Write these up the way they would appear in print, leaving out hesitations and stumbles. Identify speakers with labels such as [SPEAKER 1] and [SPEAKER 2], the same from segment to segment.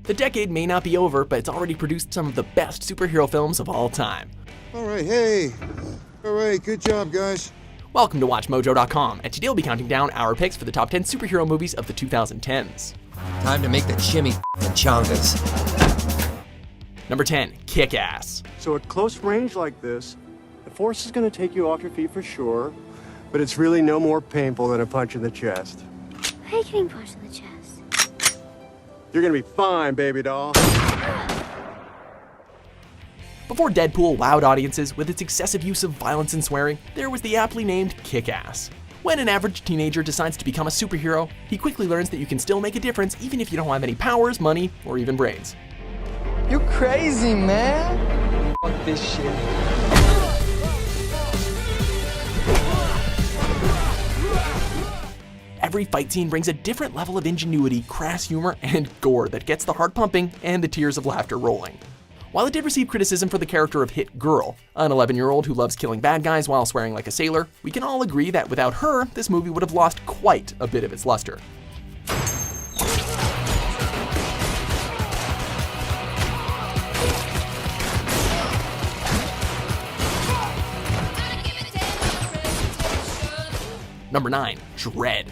[SPEAKER 1] The decade may not be over, but it's already produced some of the best superhero films of all time.
[SPEAKER 2] All right, hey. All right, good job, guys.
[SPEAKER 1] Welcome to WatchMojo.com, and today we'll be counting down our picks for the top 10 superhero movies of the 2010s.
[SPEAKER 3] Time to make the chimichangas.
[SPEAKER 1] Number 10, Kick-Ass.
[SPEAKER 4] So at close range like this, the force is going to take you off your feet for sure, but it's really no more painful than a punch in the chest.
[SPEAKER 5] Why are you getting punched in the chest?
[SPEAKER 4] You're going to be fine, baby doll.
[SPEAKER 1] Before Deadpool wowed audiences with its excessive use of violence and swearing, there was the aptly named Kick-Ass. When an average teenager decides to become a superhero, he quickly learns that you can still make a difference even if you don't have any powers, money, or even brains.
[SPEAKER 3] You crazy, man. Fuck this shit.
[SPEAKER 1] Every fight scene brings a different level of ingenuity, crass humor, and gore that gets the heart pumping and the tears of laughter rolling. While it did receive criticism for the character of Hit Girl, an 11-year-old who loves killing bad guys while swearing like a sailor, we can all agree that without her, this movie would have lost quite a bit of its luster. Number 9, Dredd.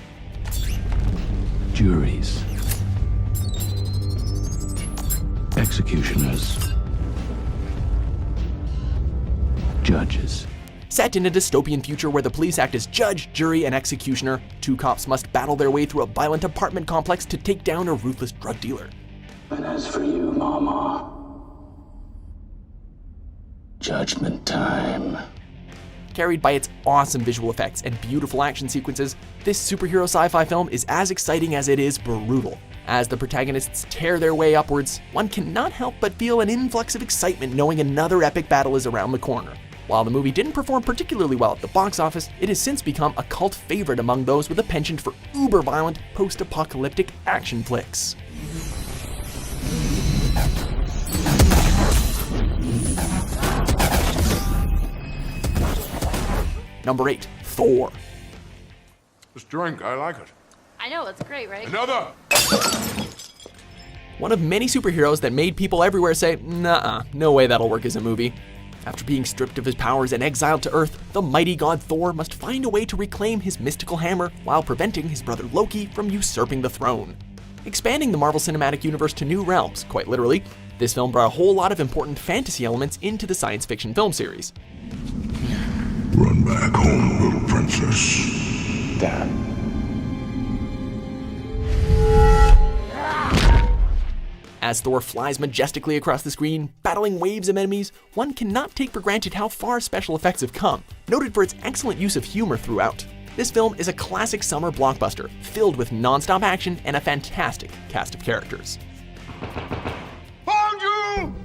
[SPEAKER 6] Juries, executioners, judges.
[SPEAKER 1] Set in a dystopian future where the police act as judge, jury, and executioner, two cops must battle their way through a violent apartment complex to take down a ruthless drug dealer.
[SPEAKER 6] And as for you, Mama, judgment time.
[SPEAKER 1] Carried by its awesome visual effects and beautiful action sequences, this superhero sci-fi film is as exciting as it is brutal. As the protagonists tear their way upwards, one cannot help but feel an influx of excitement knowing another epic battle is around the corner. While the movie didn't perform particularly well at the box office, it has since become a cult favorite among those with a penchant for uber-violent, post-apocalyptic action flicks. Number 8, Thor.
[SPEAKER 7] This drink, I like it.
[SPEAKER 5] I know, it's great, right?
[SPEAKER 7] Another!
[SPEAKER 1] One of many superheroes that made people everywhere say, nah, no way that'll work as a movie. After being stripped of his powers and exiled to Earth, the mighty god Thor must find a way to reclaim his mystical hammer while preventing his brother Loki from usurping the throne. Expanding the Marvel Cinematic Universe to new realms, quite literally, this film brought a whole lot of important fantasy elements into the science fiction film series.
[SPEAKER 7] Run back home, little princess.
[SPEAKER 6] Dad.
[SPEAKER 1] As Thor flies majestically across the screen, battling waves of enemies, one cannot take for granted how far special effects have come, noted for its excellent use of humor throughout. This film is a classic summer blockbuster, filled with non-stop action and a fantastic cast of characters.
[SPEAKER 7] Found you!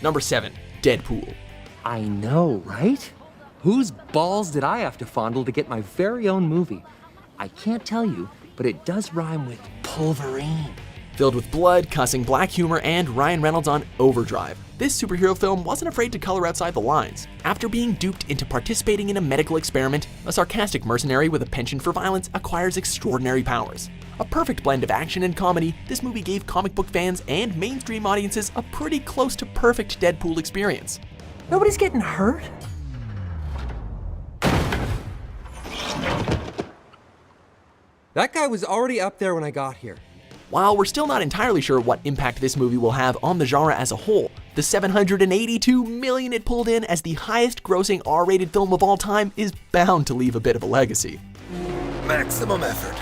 [SPEAKER 1] Number 7, Deadpool.
[SPEAKER 3] I know, right? Whose balls did I have to fondle to get my very own movie? I can't tell you, but it does rhyme with Pulverine.
[SPEAKER 1] Filled with blood, cussing, black humor, and Ryan Reynolds on overdrive, this superhero film wasn't afraid to color outside the lines. After being duped into participating in a medical experiment, a sarcastic mercenary with a penchant for violence acquires extraordinary powers. A perfect blend of action and comedy, this movie gave comic book fans and mainstream audiences a pretty close to perfect Deadpool experience.
[SPEAKER 3] Nobody's getting hurt. That guy was already up there when I got here.
[SPEAKER 1] While we're still not entirely sure what impact this movie will have on the genre as a whole, the $782 million it pulled in as the highest grossing R-rated film of all time is bound to leave a bit of a legacy.
[SPEAKER 3] Maximum effort.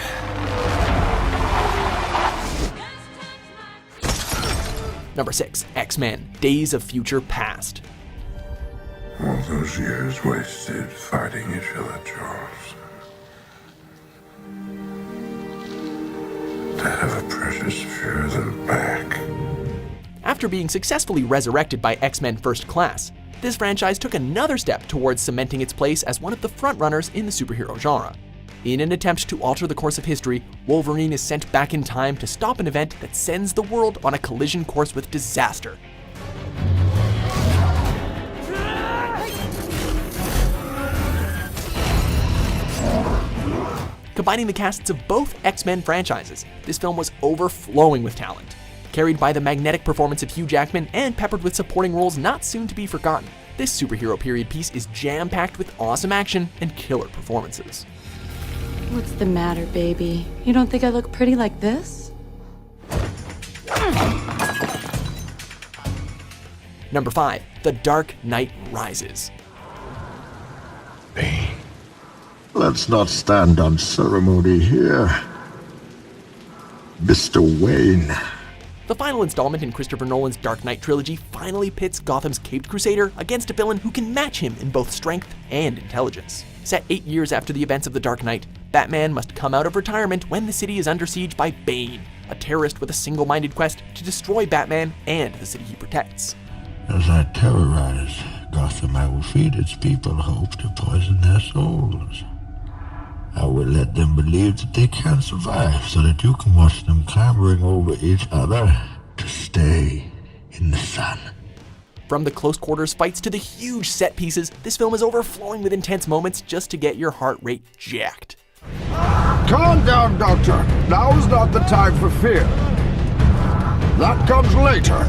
[SPEAKER 1] Number 6, X-Men, Days of Future Past.
[SPEAKER 7] All those years wasted fighting each other, Charles. To have a precious few of them back.
[SPEAKER 1] After being successfully resurrected by X-Men First Class, this franchise took another step towards cementing its place as one of the frontrunners in the superhero genre. In an attempt to alter the course of history, Wolverine is sent back in time to stop an event that sends the world on a collision course with disaster. Combining the casts of both X-Men franchises, this film was overflowing with talent. Carried by the magnetic performance of Hugh Jackman and peppered with supporting roles not soon to be forgotten, this superhero period piece is jam-packed with awesome action and killer performances.
[SPEAKER 8] What's the matter, baby? You don't think I look pretty like this?
[SPEAKER 1] Number 5, The Dark Knight Rises.
[SPEAKER 7] Bane.
[SPEAKER 9] Let's not stand on ceremony here. Mr. Wayne.
[SPEAKER 1] The final installment in Christopher Nolan's Dark Knight trilogy finally pits Gotham's caped crusader against a villain who can match him in both strength and intelligence. Set 8 years after the events of The Dark Knight, Batman must come out of retirement when the city is under siege by Bane, a terrorist with a single-minded quest to destroy Batman and the city he protects.
[SPEAKER 9] As I terrorize Gotham, I will feed its people hope to poison their souls. I will let them believe that they can survive so that you can watch them clambering over each other to stay in the sun.
[SPEAKER 1] From the close quarters fights to the huge set pieces, this film is overflowing with intense moments just to get your heart rate jacked.
[SPEAKER 7] Calm down, Doctor. Now is not the time for fear. That comes later.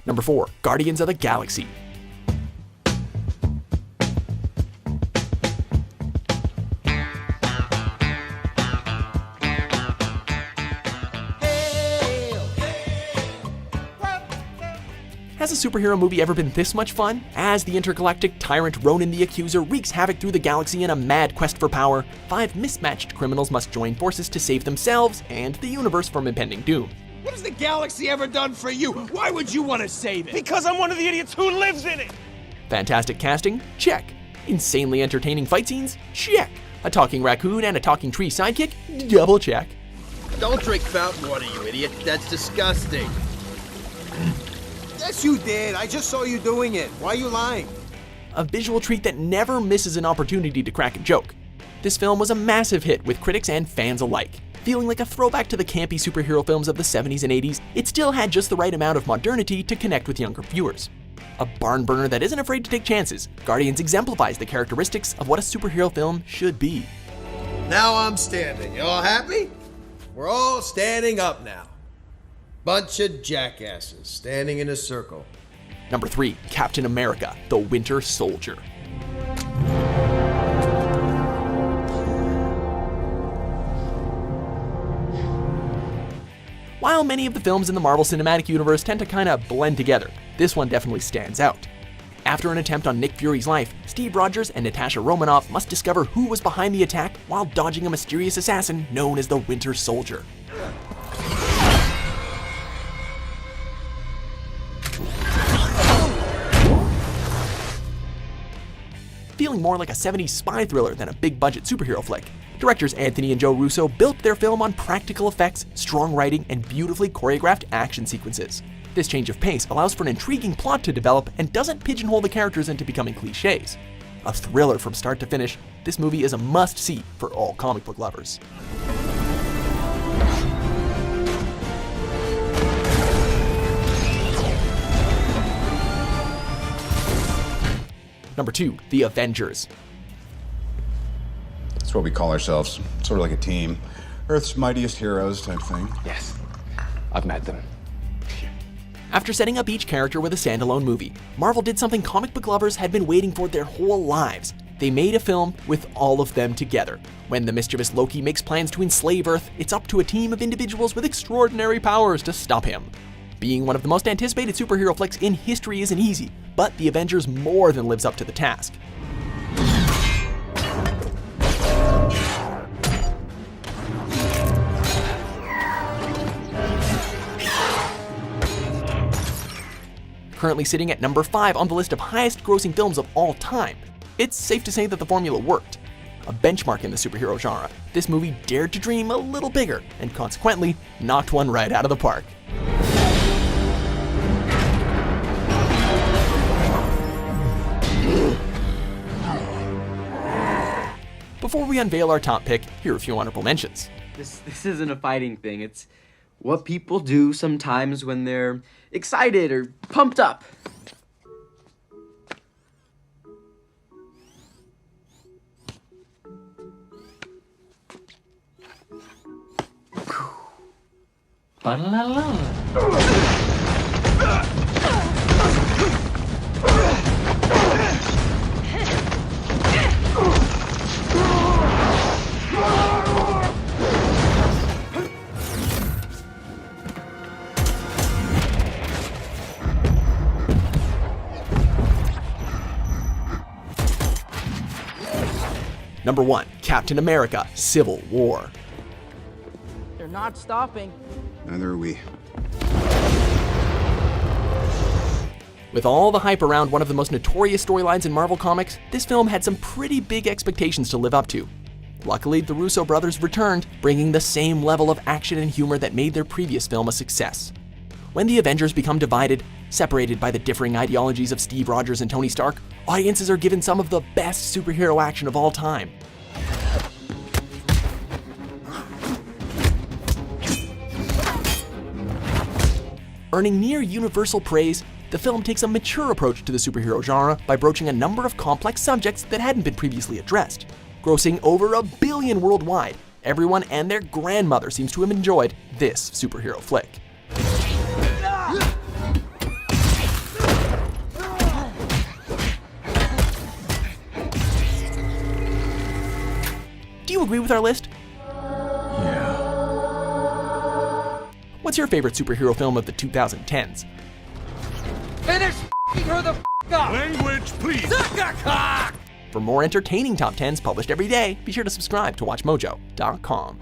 [SPEAKER 1] Number 4, Guardians of the Galaxy. Has a superhero movie ever been this much fun? As the intergalactic tyrant Ronan the Accuser wreaks havoc through the galaxy in a mad quest for power, 5 mismatched criminals must join forces to save themselves and the universe from impending doom.
[SPEAKER 10] What has the galaxy ever done for you? Why would you want to save it? Because I'm one of the idiots who lives in it!
[SPEAKER 1] Fantastic casting? Check. Insanely entertaining fight scenes? Check. A talking raccoon and a talking tree sidekick? Double check.
[SPEAKER 10] Don't drink fountain water, you idiot. That's disgusting. Yes, you did. I just saw you doing it. Why are you lying?
[SPEAKER 1] A visual treat that never misses an opportunity to crack a joke. This film was a massive hit with critics and fans alike. Feeling like a throwback to the campy superhero films of the 70s and 80s, it still had just the right amount of modernity to connect with younger viewers. A barn burner that isn't afraid to take chances, Guardians exemplifies the characteristics of what a superhero film should be.
[SPEAKER 10] Now I'm standing. You all happy? We're all standing up now. Bunch of jackasses standing in a circle.
[SPEAKER 1] Number 3, Captain America, The Winter Soldier. While many of the films in the Marvel Cinematic Universe tend to kinda blend together, this one definitely stands out. After an attempt on Nick Fury's life, Steve Rogers and Natasha Romanoff must discover who was behind the attack while dodging a mysterious assassin known as the Winter Soldier. Feeling more like a 70s spy thriller than a big-budget superhero flick, directors Anthony and Joe Russo built their film on practical effects, strong writing, and beautifully choreographed action sequences. This change of pace allows for an intriguing plot to develop and doesn't pigeonhole the characters into becoming cliches. A thriller from start to finish, this movie is a must-see for all comic book lovers. Number 2, The Avengers.
[SPEAKER 11] That's what we call ourselves, sort of like a team. Earth's mightiest heroes type thing.
[SPEAKER 3] Yes, I've met them.
[SPEAKER 1] After setting up each character with a standalone movie, Marvel did something comic book lovers had been waiting for their whole lives. They made a film with all of them together. When the mischievous Loki makes plans to enslave Earth, it's up to a team of individuals with extraordinary powers to stop him. Being one of the most anticipated superhero flicks in history isn't easy, but The Avengers more than lives up to the task. Currently sitting at number 5 on the list of highest grossing films of all time, it's safe to say that the formula worked. A benchmark in the superhero genre, this movie dared to dream a little bigger and consequently knocked one right out of the park. Before we unveil our top pick, here are a few honorable mentions.
[SPEAKER 12] This isn't a fighting thing. It's what people do sometimes when they're excited or pumped up.
[SPEAKER 1] Number 1, Captain America: Civil War.
[SPEAKER 13] They're not stopping.
[SPEAKER 11] Neither are we.
[SPEAKER 1] With all the hype around one of the most notorious storylines in Marvel Comics, this film had some pretty big expectations to live up to. Luckily, the Russo brothers returned, bringing the same level of action and humor that made their previous film a success. When the Avengers become divided, separated by the differing ideologies of Steve Rogers and Tony Stark, audiences are given some of the best superhero action of all time. Earning near universal praise, the film takes a mature approach to the superhero genre by broaching a number of complex subjects that hadn't been previously addressed. Grossing over $1 billion worldwide, everyone and their grandmother seems to have enjoyed this superhero flick. Do you agree with our list?
[SPEAKER 6] Yeah.
[SPEAKER 1] What's your favorite superhero film of the 2010s?
[SPEAKER 13] Finish her the up!
[SPEAKER 7] Language, please!
[SPEAKER 1] For more entertaining top 10s published every day, be sure to subscribe to WatchMojo.com.